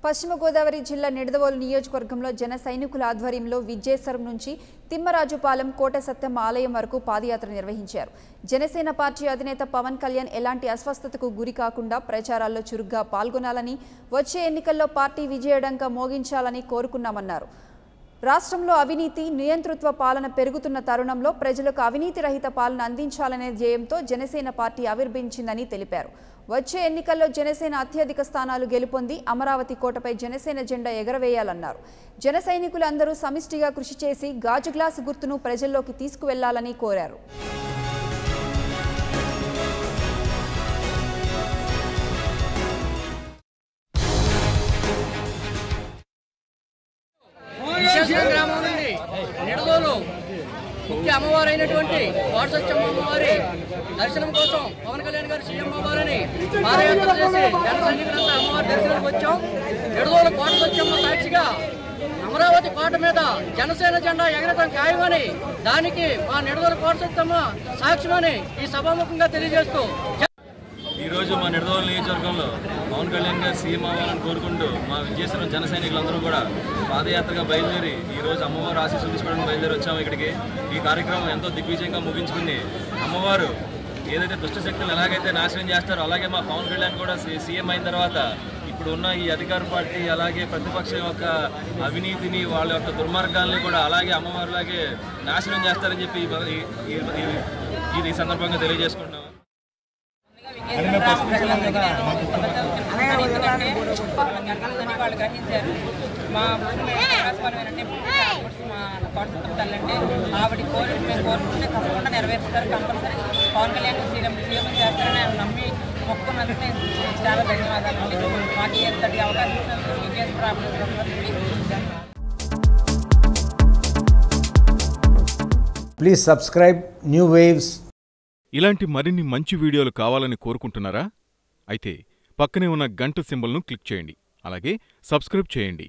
పశ్చిమ గోదావరి జిల్లా నిడదవోలు నియోజకవర్గంలో జన సైనికుల ఆధ్వర్యంలో విజేశ్వరం నుంచి తిమ్మరాజుపాలెం కోట సత్యమ్మ ఆలయం వరకు పాదయాత్ర నిర్వహించారు. జనసేన పార్టీ అధినేత పవన్ కళ్యాణ్ ఎలాంటి అస్వస్థతకు గురి కాకుండా ప్రచారాల్లో చురుగ్గా పాల్గొనాలని, వచ్చే ఎన్నికల్లో పార్టీ విజయడంగా మోగించాలని కోరుకున్నామన్నారు. రాష్ట్రంలో అవినీతి నియంతృత్వ పాలన పెరుగుతున్న తరుణంలో ప్రజలకు అవినీతి రహిత పాలన అందించాలనే ధ్యేయంతో జనసేన పార్టీ ఆవిర్భవించిందని తెలిపారు. వచ్చే ఎన్నికల్లో జనసేన అత్యధిక స్థానాలు గెలుపొంది అమరావతి కోటపై జనసేన జెండా ఎగరవేయాలన్నారు. జన సైనికులు అందరూ సమిష్టిగా కృషి చేసి గాజు గ్లాసు గుర్తును ప్రజల్లోకి తీసుకువెళ్లాలని కోరారు. గ్రామం నుండి నిడదోలు ముఖ్య అమ్మవారైనటువంటి కోట సత్యమ్మ అమ్మవారి దర్శనం కోసం పవన్ కళ్యాణ్ గారు సీఎం అవ్వాలని పాదయాత్ర చేసి జన సైనికులంతా అమ్మవారి దర్శనానికి వచ్చాం. నిడదోలు కోట సత్యమ్మ సాక్షిగా అమరావతి కోట మీద జనసేన జెండా ఎగరటం ఖాయమని, దానికి మా నిడదోలు కోట సత్యమ్మ సాక్ష్యమని ఈ సభాముఖంగా తెలియజేస్తూ ఈరోజు మా నిడదవోలు నియోజకవర్గంలో పవన్ కళ్యాణ్ గారు సీఎం అవ్వాలని కోరుకుంటూ మా విజయశ్వరం జన సైనికులందరూ కూడా పాదయాత్రగా బయలుదేరి ఈరోజు అమ్మవారు ఆశీస్సులు తీసుకోవడానికి బయలుదేరి వచ్చాము. ఇక్కడికి ఈ కార్యక్రమం ఎంతో దిగ్విజయంగా ముగించుకుని అమ్మవారు ఏదైతే దుష్టశక్తులు ఎలాగైతే నాశనం చేస్తారో అలాగే మా పవన్ కళ్యాణ్ కూడా సీఎం అయిన తర్వాత ఇప్పుడు ఉన్న ఈ అధికార పార్టీ అలాగే ప్రతిపక్షం యొక్క అవినీతిని వాళ్ళ యొక్క దుర్మార్గాల్ని కూడా అలాగే అమ్మవారిలాగే నాశనం చేస్తారని చెప్పి ఈ సందర్భంగా తెలియజేసుకుంటున్నాము. వాళ్ళు గ్రహించారు. మా ఆవిడ కోరిక మేము కోరుకుంటే తప్పకుండా నెరవేరుస్తారు. కంపల్సరీ పవన్ కళ్యాణ్ సీఎం చేస్తారని ఆయన నమ్మి మొక్కున్నందుకు నేను చాలా ధన్యవాదాలు అండి. మాకు ఎంతటి అవకాశం ఇచ్చినందుకు Vijayan please subscribe new waves. ఇలాంటి మరిన్ని మంచి వీడియోలు కావాలని కోరుకుంటున్నారా? అయితే పక్కనే ఉన్న గంట సింబల్ను క్లిక్ చేయండి. అలాగే సబ్స్క్రైబ్ చేయండి.